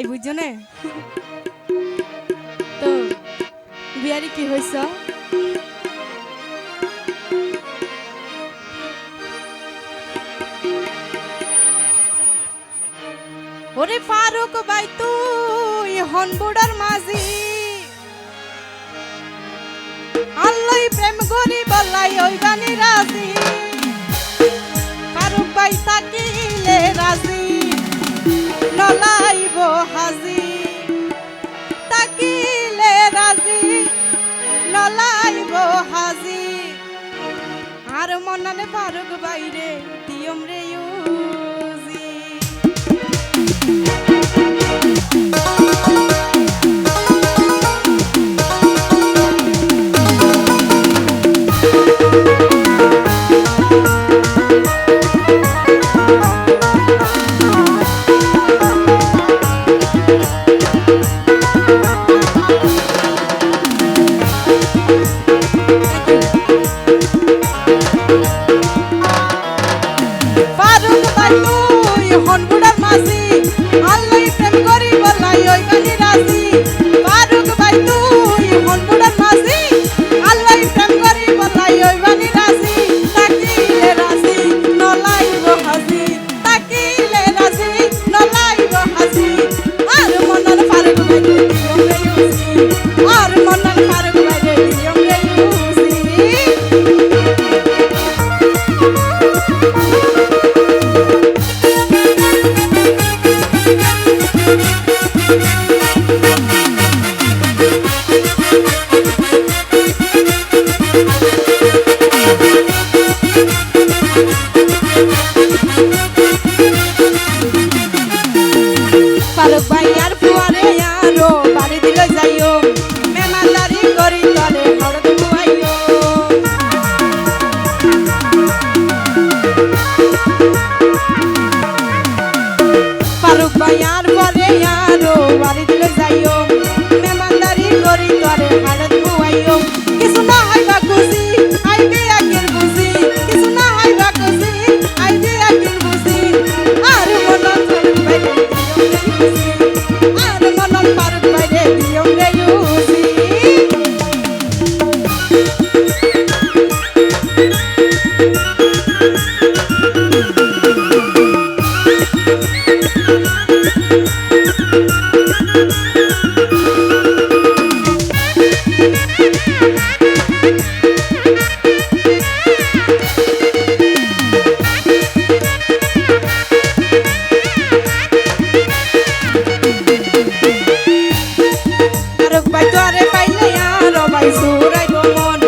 বুঝছো না তো বিয়ারি কি হইছ ওরে ফারুক ভাই তুই হন বুড়ার মাঝি আল্লাহ প্রেম করি বলাই ওই বানি রাজি ফারুক ভাই থাকিলে রাজি নলাইব হাজি থাকিলে রাজি নলাইব হাজি আর মনানে ফারুক ভাই রে দিয়ম রে ইউজি ফারুক ভাই তুই হন বুড়ার মাঝি আল্লাহ প্রেম করি বলাই ওই বানি রাজি ফারুক ভাই তুই হন বুড়ার মাঝি আল্লাহ প্রেম করি বলাই ওই বানি রাজি তাকিলে রাজি নলাইব হাজি তাকিলে রাজি নলাইব হাজি আর মনার ফারুক ভাই দিয়ম রে ইউজি আর মনার ফারুক ভাই দিয়ম রে ইউজি ফারুক ভাই আর ফুয়ারে আরো বাড়ি দিল যাইও মেমানদারি করি তলে হরদ বুয়াইও ফারুক ভাই আর ফুয়ারে আরো বাড়ি দিল যাইও মেমানদারি করি তলে হরদ বুয়াইও কিছু না হইবা খুশি আইবে আগের বুঝি কিছু না হইবা খুশি আইবে আগের বুঝি আর মনন ফারুক ভাই আর মনন ফারুক ভাই রে দিয়ম রে ইউজি ফারুক ভাই তোরে পাইলে আর ভাই সুরাইব মন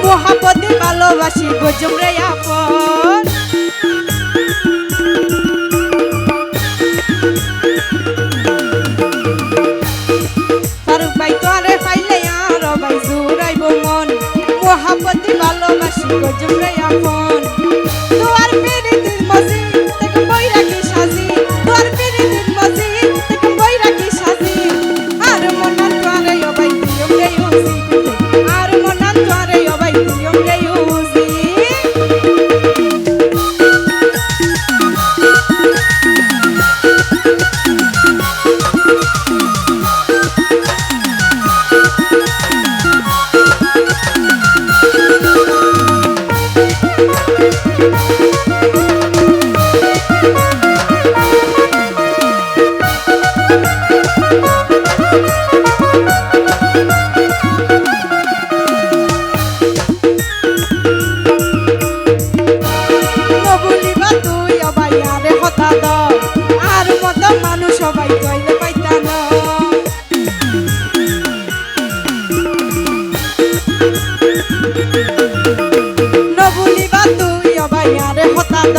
মোহাব্বতে ভালোবাসি গজম রে আপন ফারুক ভাই তোরে পাইলে আর ভাই সুরাইব মন মোহাব্বতে ভালোবাসি গজম রে আপন তোর পিরিতির মজি থেকে বই রাখি সাজি তোর পিরিতির মজি থেকে বই রাখি সাজি আর মনান তোরে ও ভাই দিয়ম রে ইউজি আর মনান তোরে ও ভাই দিয়ম রে ইউজি নবুলিবা তুই ও ভাই আরে হতা দ আর মত মানুষ সবাই কইলে পাইতা না নবুলিবা তুই ও ভাই আরে হতা দ